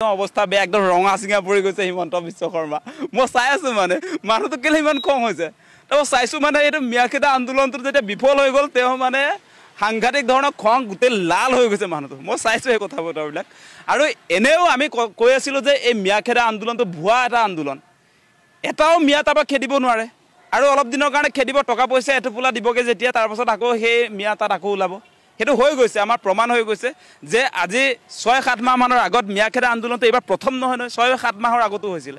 অৱস্থা বেয়া একদম ৰঙা চিঙা পৰি গৈছে হিমন্ত বিশ্ব শৰ্মা মই চাই আছো মানে মানুহটো কেলে ইমান কম হৈছে তো চাইছো মানে এইটো মিয়াখেদা আন্দোলনটো যেতিয়া বিফল হৈ গ'ল তেওঁ মানে সাংঘাতিক ধৰণৰ খং গোটেই লাল হৈ গৈছে মানুহটো মই চাইছো এই কথা বতৰাবিলাক আৰু এনেও আমি কৈ আছিলো যে এই মিয়াখেদা আন্দোলনটো ভুৱা এটা আন্দোলন এটাও মিয়া তাৰপৰা খেদিব নোৱাৰে আৰু অলপ দিনৰ কাৰণে খেদিব টকা পইচা এটোপোলা দিবগে যেতিয়া তাৰ পাছত আকৌ সেই মিয়া তাত আকৌ ওলাব হেতু হৈ গৈছে আমাৰ প্ৰমাণ হৈ গৈছে যে আজি 6-7 মাহ মানৰ আগত মিয়াখেদা আন্দোলনটো এবাৰ প্ৰথম নহয় 6-7 মাহৰ আগতো হৈছিল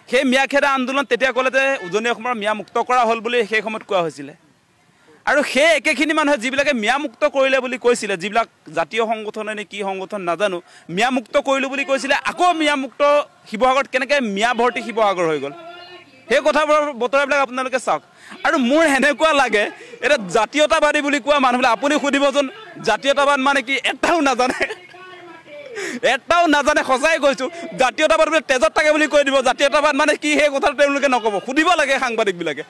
সেই মিয়াখেদা আন্দোলন তেতিয়া ক'লে যে উজনি অসমৰ মিয়া মুক্ত কৰা হ'ল বুলি সেই সময়ত কোৱা হৈছিল আৰু সেই একেখিনি মানুহে যিবিলাকে মিয়া মুক্ত কৰিলে বুলি কৈছিল যিবিলাক জাতীয় সংগঠন নে কি সংগঠন নাজানো মিয়া মুক্ত কৰিলো বুলি কৈছিল আকৌ মিয়া মুক্ত শিৱসাগৰত কেনেকৈ মিয়া ভৰ্তি শিৱসাগৰ হৈ গ'ল সেই কথাবোৰ বতৰাবিলাক আপোনালোকে চাওক আৰু মোৰ হেনেকুৱা লাগে এটা জাতীয়তাবাদী বুলি কোৱা মানুহবিলাক আপুনি সুধিবচোন জাতীয়তাবাদ মানে কি এটাও নাজানে সঁচাই কৈছো জাতীয়তাবাদ বুলি তেজত থাকে বুলি কৈ দিব জাতীয়তাবাদ মানে কি সেই কথা তেওঁলোকে নক'ব সুধিব লাগে সাংবাদিকবিলাকে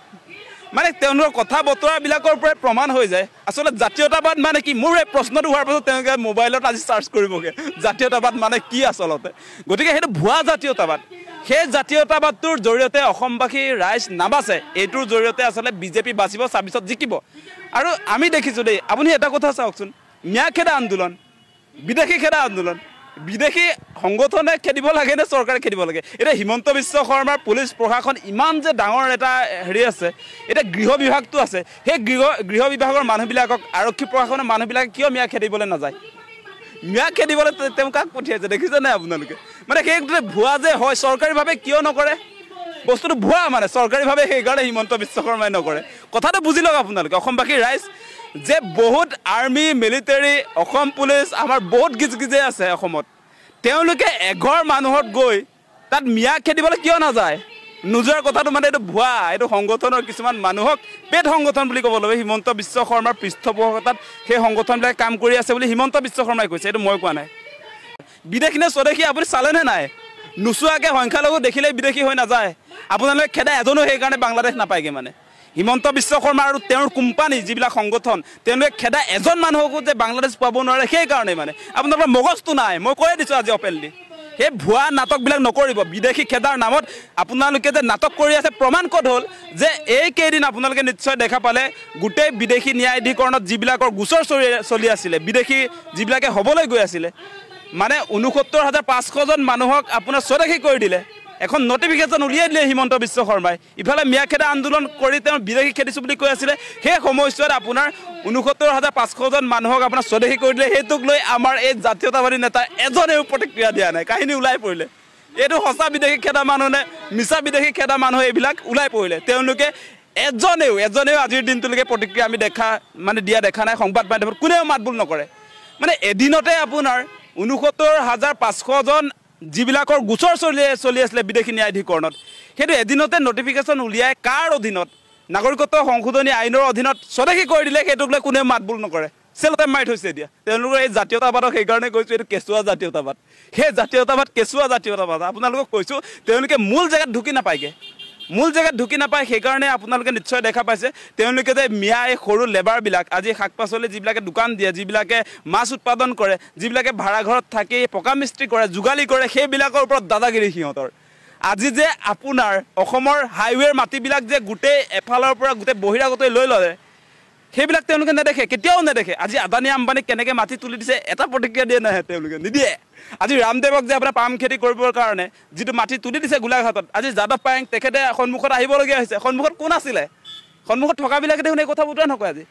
মানে তেওঁলোকৰ কথা বতৰাবিলাকৰ পৰাই প্ৰমাণ হৈ যায় আচলতে জাতীয়তাবাদ মানে কি মোৰ এই প্ৰশ্নটো হোৱাৰ পাছত তেওঁলোকে মোবাইলত আজি চাৰ্চ কৰিবগে জাতীয়তাবাদ মানে কি আচলতে গতিকে সেইটো ভুৱা জাতীয়তাবাদ সেই জাতীয়তাবাদটোৰ জৰিয়তে অসমবাসী ৰাইজ নাবাছে এইটোৰ জৰিয়তে আচলতে বিজেপি বাচিব 26ত জিকিব আৰু আমি দেখিছো দেই আপুনি এটা কথা চাওকচোন মিয়াখেদা আন্দোলন বিদেশী খেদা আন্দোলন বিদেশী সংগঠনে খেদিব লাগে নে চৰকাৰে খেদিব লাগে এটা হিমন্ত বিশ্ব শৰ্মাৰ পুলিচ প্ৰশাসন ইমান যে ডাঙৰ এটা হেৰি আছে এটা গৃহ বিভাগটো আছে সেই গৃহ বিভাগৰ মানুহবিলাকক আৰক্ষী প্ৰশাসনৰ মানুহবিলাকে কিয় মিয়া খেদিবলৈ নাযায় মিয়া খেদিবলৈ তেওঁ কাক পঠিয়াইছে দেখিছে নাই আপোনালোকে মানে সেই ভুৱা যে হয় চৰকাৰীভাৱে কিয় নকৰে বস্তুটো ভুৱা মানে চৰকাৰীভাৱে সেইকাৰণে হিমন্ত বিশ্ব শৰ্মাই নকৰে কথাটো বুজি লওক আপোনালোকে অসমবাসী ৰাইজ যে বহুত আৰ্মি মিলিটাৰী অসম পুলিচ আমাৰ বহুত গিজগিজে আছে অসমত তেওঁলোকে এঘৰ মানুহত গৈ তাত মিয়া খেদিবলৈ কিয় নাযায় নোযোৱাৰ কথাটো মানে এইটো ভুৱা এইটো সংগঠনৰ কিছুমান মানুহক পেট সংগঠন বুলি ক'ব লাগিব হিমন্ত বিশ্ব শৰ্মাৰ পৃষ্ঠপোষকতাত সেই সংগঠনবিলাক কাম কৰি আছে বুলি হিমন্ত বিশ্ব শৰ্মাই কৈছে এইটো মই কোৱা নাই বিদেশী নে স্বদেশী আপুনি চালেনে নাই নোচোৱাকৈ সংখ্যালঘু দেখিলেই বিদেশী হৈ নাযায় আপোনালোকে খেদা এজনো সেইকাৰণে বাংলাদেশ নাপায়গৈ মানে হিমন্ত বিশ্ব শৰ্মা আৰু তেওঁৰ কোম্পানী যিবিলাক সংগঠন তেওঁলোকে খেদা এজন মানুহকো যে বাংলাদেশ পাব নোৱাৰে সেইকাৰণে মানে আপোনালোকৰ মগজটো নাই মই কৈ দিছোঁ আজি অপেনলি সেই ভুৱা নাটকবিলাক নকৰিব বিদেশী খেদাৰ নামত আপোনালোকে যে নাটক কৰি আছে প্ৰমাণ ক'ত হ'ল যে এইকেইদিন আপোনালোকে নিশ্চয় দেখা পালে গোটেই বিদেশী ন্যায়াধিকৰণত যিবিলাকৰ গোচৰ চলি আছিলে বিদেশী যিবিলাকে হ'বলৈ গৈ আছিলে মানে ৬৯,৫০০জন মানুহক আপোনাৰ স্বদেশী কৰি দিলে এখন নটিফিকেশ্যন উলিয়াই দিলে হিমন্ত বিশ্ব শৰ্মাই ইফালে মিয়াখেদা আন্দোলন কৰি তেওঁ বিদেশী খেদিছোঁ বুলি কৈ আছিলে সেই সময়ছোৱাত আপোনাৰ ৬৯,৫০০জন মানুহক আপোনাৰ স্বদেশী কৰি দিলে সেইটোক লৈ আমাৰ এই জাতীয়তাবাদী নেতা এজনেও প্ৰতিক্ৰিয়া দিয়া নাই কাহিনী ওলাই পৰিলে এইটো সঁচা বিদেশী খেদা মানুহ নে মিছা বিদেশী খেদা মানুহ এইবিলাক ওলাই পৰিলে তেওঁলোকে এজনেও আজিৰ দিনটোলৈকে প্ৰতিক্ৰিয়া আমি দিয়া দেখা নাই সংবাদ মাধ্যমত কোনেও মাতবোল নকৰে মানে এদিনতে আপোনাৰ ৬৯,৫০০জন যিবিলাকৰ গোচৰ চলি আছিলে বিদেশী ন্যায়াধিকৰণত সেইটো এদিনতে নটিফিকেশ্যন উলিয়াই কাৰ অধীনত নাগৰিকত্ব সংশোধনী আইনৰ অধীনত স্বদেশী কৰি দিলে সেইটোক লৈ কোনেও মাতবোল নকৰে চেলতে মাৰি থৈছে এতিয়া তেওঁলোকৰ এই জাতীয়তাবাদক সেইকাৰণে কৈছোঁ এইটো কেঁচুৱা জাতীয়তাবাদ সেই জাতীয়তাবাদ কেঁচুৱা জাতীয়তাবাদ আপোনালোকক কৈছোঁ তেওঁলোকে মূল জেগাত ঢুকি নাপায় সেইকাৰণে আপোনালোকে নিশ্চয় দেখা পাইছে তেওঁলোকে যে মিয়া এই সৰু লেবাৰবিলাক আজি শাক পাচলি যিবিলাকে দোকান দিয়ে যিবিলাকে মাছ উৎপাদন কৰে যিবিলাকে ভাড়াঘৰত থাকি পকা মিস্ত্ৰী কৰে যোগালী কৰে সেইবিলাকৰ ওপৰত দাদাগিৰি সিহঁতৰ আজি যে আপোনাৰ অসমৰ হাইৱেৰ মাটিবিলাক যে গোটেই এফালৰ পৰা গোটেই বহিৰাগতই লৈ ল'লে সেইবিলাক তেওঁলোকে নেদেখে কেতিয়াও নেদেখে আজি আদানী আম্বানীক কেনেকৈ মাটি তুলি দিছে এটা প্ৰতিক্ৰিয়া দিয়ে নাহে তেওঁলোকে নিদিয়ে আজি ৰামদেৱক যে আপোনাৰ পাম খেতি কৰিবৰ কাৰণে যিটো মাটি তুলি দিছে গোলাঘাটত আজি যাদৱ পায়েং তেখেতে সন্মুখত আহিবলগীয়া হৈছে সন্মুখত কোন আছিলে সন্মুখত থকাবিলাকে দেখোন এই কথা বতৰা নকয় আজি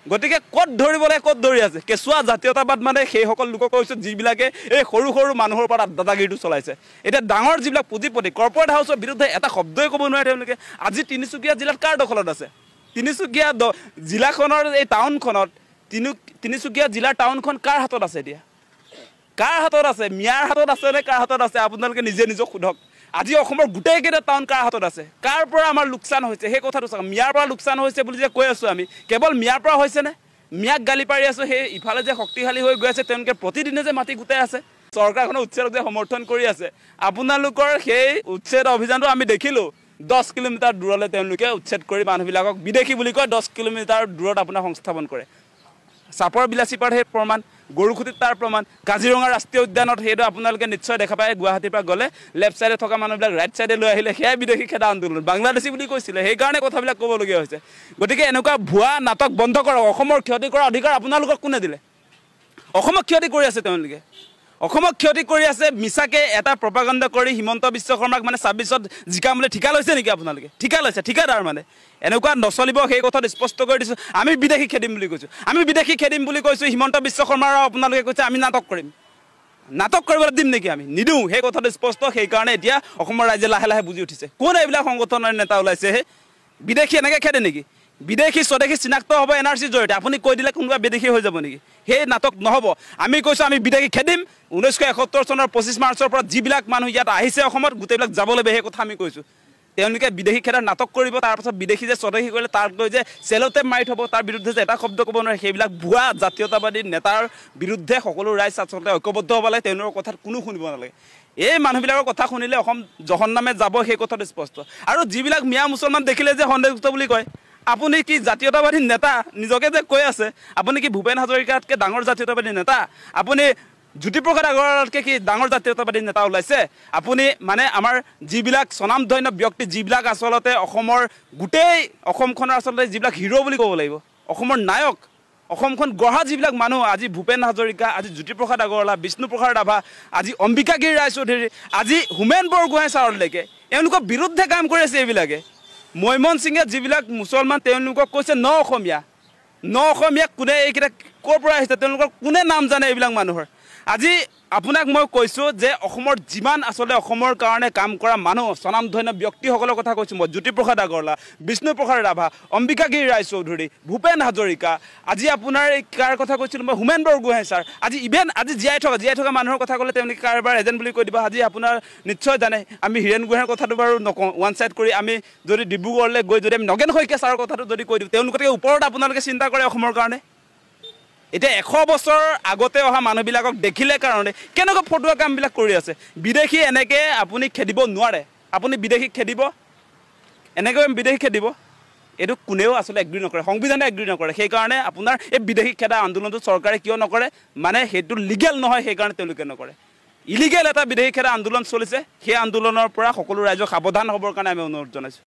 গতিকে ক'ত ধৰিবলৈ ক'ত ধৰি আছে কেঁচুৱা জাতীয়তাবাদ মানে সেইসকল লোকক কৈছোঁ যিবিলাকে এই সৰু মানুহৰ ওপৰত দাদাগিৰিটো চলাইছে এতিয়া ডাঙৰ যিবিলাক পুঁজিপতি কৰ্পৰেট হাউচৰ বিৰুদ্ধে এটা শব্দই ক'ব নোৱাৰে তেওঁলোকে আজি তিনিচুকীয়া জিলাত কাৰ দখলত আছে তিনিচুকীয়া জিলাখনৰ এই টাউনখনত তিনিচুকীয়া জিলাৰ টাউনখন কাৰ হাতত আছে এতিয়া কাৰ হাতত আছে মিয়াৰ হাতত আছে নে কাৰ হাতত আছে আপোনালোকে নিজে নিজক সোধক আজি অসমৰ গোটেইকেইটা টাউন কাৰ হাতত আছে কাৰ পৰা আমাৰ লোকচান হৈছে সেই কথাটো চাওক মিয়াৰ পৰা লোকচান হৈছে বুলি যে কৈ আছোঁ আমি কেৱল মিয়াৰ পৰা হৈছেনে মিয়াক গালি পাৰি আছোঁ সেই ইফালে যে শক্তিশালী হৈ গৈ আছে তেওঁলোকে প্ৰতিদিনে যে মাটি গোটাই আছে চৰকাৰখনৰ উচ্ছেদক যে সমৰ্থন কৰি আছে আপোনালোকৰ সেই উচ্ছেদ অভিযানটো আমি দেখিলোঁ 10 কিলোমিটাৰ দূৰলৈ তেওঁলোকে উচ্ছেদ কৰি মানুহবিলাকক বিদেশী বুলি কয় 10 কিলোমিটাৰ দূৰত আপোনাৰ সংস্থাপন কৰে চাপৰ বিলাচীপাৰ সেই প্ৰমাণ গৰুখুটিত তাৰ প্ৰমাণ কাজিৰঙা ৰাষ্ট্ৰীয় উদ্যানত সেইটো আপোনালোকে নিশ্চয় দেখা পায় গুৱাহাটীৰ পৰা গ'লে লেফ্ট চাইডে থকা মানুহবিলাক ৰাইট চাইডে লৈ আহিলে সেয়াই বিদেশী খেদা আন্দোলন বাংলাদেশী বুলি কৈছিলে সেইকাৰণে কথাবিলাক ক'বলগীয়া হৈছে গতিকে এনেকুৱা ভুৱা নাটক বন্ধ কৰক অসমৰ ক্ষতি কৰাৰ অধিকাৰ আপোনালোকক কোনে দিলে অসমক ক্ষতি কৰি আছে তেওঁলোকে অসমক ক্ষতি কৰি আছে মিছাকে এটা প্ৰপাগাণ্ডা কৰি হিমন্ত বিশ্ব শৰ্মাক মানে 26ত জিকাম বুলি ঠিকা লৈছে নেকি আপোনালোকে ঠিকা লৈছে ঠিকাদাৰ মানে এনেকুৱা নচলিব সেই কথাত স্পষ্ট কৰি দিছোঁ আমি বিদেশী খেদিম বুলি কৈছোঁ আমি বিদেশী খেদিম বুলি কৈছোঁ হিমন্ত বিশ্ব শৰ্মাৰ আপোনালোকে কৈছে আমি নাটক কৰিম নাটক কৰিবলৈ দিম নেকি আমি নিদিওঁ সেই কথাটো স্পষ্ট সেইকাৰণে এতিয়া অসমৰ ৰাইজে লাহে লাহে বুজি উঠিছে কোন এইবিলাক সংগঠনৰ নেতা ওলাইছে বিদেশী এনেকৈ খেদে নেকি বিদেশী স্বদেশী চিনাক্ত হ'ব এনআৰচিৰ জৰিয়তে আপুনি কৈ দিলে কোনোবা বিদেশী হৈ যাব নেকি সেই নাটক নহ'ব আমি কৈছোঁ আমি বিদেশী খেদিম 1971 চনৰ 25 মাৰ্চৰ পৰা যিবিলাক মানুহ ইয়াত আহিছে অসমত গোটেইবিলাক যাব লাগিব সেই কথা আমি কৈছোঁ তেওঁলোকে বিদেশী খেদাৰ নাটক কৰিব তাৰপাছত বিদেশী যে স্বদেশী কৰিলে তাক লৈ যে চেলতে মাৰি থ'ব তাৰ বিৰুদ্ধে যে এটা শব্দ ক'ব নোৱাৰে সেইবিলাক ভুৱা জাতীয়তাবাদী নেতাৰ বিৰুদ্ধে সকলো ৰাইজ আচলতে ঐক্যবদ্ধ হ'ব লাগে তেওঁলোকৰ কথাত কোনো শুনিব নালাগে এই মানুহবিলাকৰ কথা শুনিলে অসম জহন্নামে যাব সেই কথাটো স্পষ্ট আৰু যিবিলাক মিয়া মুছলমান দেখিলে যে সন্দেহযুক্ত বুলি কয় আপুনি কি জাতীয়তাবাদী নেতা নিজকে যে কৈ আছে আপুনি কি ভূপেন হাজৰিকাতকৈ ডাঙৰ জাতীয়তাবাদী নেতা আপুনি জ্যোতিপ্ৰসাদ আগৰৱালাতকৈ কি ডাঙৰ জাতীয়তাবাদী নেতা ওলাইছে আপুনি মানে আমাৰ যিবিলাক স্বনামধন্য ব্যক্তি যিবিলাক আচলতে অসমৰ গোটেই অসমখনৰ আচলতে যিবিলাক হিৰো বুলি ক'ব লাগিব অসমৰ নায়ক অসমখন গঢ়া যিবিলাক মানুহ আজি ভূপেন হাজৰিকা আজি জ্যোতিপ্ৰসাদ আগৰৱালা বিষ্ণুপ্ৰসাদ ৰাভা আজি অম্বিকাগিৰি ৰায়চৌধুৰী আজি হোমেন বৰগোহাঁই ছাৰলৈকে এওঁলোকৰ বিৰুদ্ধে কাম কৰি আছে এইবিলাকে মৈমন সিঙে যিবিলাক মুছলমান তেওঁলোকক কৈছে ন অসমীয়া কোনে এইকেইটা ক'ৰ পৰা আহিছে তেওঁলোকৰ কোনে নাম জানে এইবিলাক মানুহৰ আজি আপোনাক মই কৈছোঁ যে অসমৰ যিমান আচলতে অসমৰ কাৰণে কাম কৰা মানুহ স্বনামধন্য ব্যক্তিসকলৰ কথা কৈছোঁ মই জ্যোতিপ্ৰসাদ আগৰৱালা বিষ্ণুপ্ৰসাদ ৰাভা অম্বিকাগিৰি ৰায়চৌধুৰী ভূপেন হাজৰিকা আজি আপোনাৰ কাৰ কথা কৈছিলোঁ মই হোমেন বৰগোহাঁই ছাৰ আজি ইভেন আজি জীয়াই থকা মানুহৰ কথা ক'লে তেওঁলোকে কাৰোবাৰ এজেণ্ট বুলি কৈ দিব আজি আপোনাৰ নিশ্চয় জানে আমি হীৰেণ গোহাঁইৰ কথাটো বাৰু নকওঁ ওৱান ছাইড কৰি আমি যদি ডিব্ৰুগড়লৈ গৈ যদি আমি নগেন শইকীয়া ছাৰৰ কথাটো যদি কৈ দিওঁ তেওঁলোকতকৈ ওপৰত আপোনালোকে চিন্তা কৰে অসমৰ কাৰণে এতিয়া 100 বছৰ আগতে অহা মানুহবিলাকক দেখিলে কাৰণে কেনেকুৱা ফটোৱা কামবিলাক কৰি আছে বিদেশী এনেকৈ আপুনি খেদিব নোৱাৰে আপুনি বিদেশী খেদিব এনেকৈ বিদেশী খেদিব এইটো কোনেও আচলতে এগ্ৰী নকৰে সংবিধানে এগ্ৰী নকৰে সেইকাৰণে আপোনাৰ এই বিদেশী খেদা আন্দোলনটো চৰকাৰে কিয় নকৰে মানে সেইটো লিগেল নহয় সেইকাৰণে তেওঁলোকে নকৰে ইলিগেল এটা বিদেশী খেদা আন্দোলন চলিছে সেই আন্দোলনৰ পৰা সকলো ৰাইজক সাৱধান হ'বৰ কাৰণে আমি অনুৰোধ জনাইছোঁ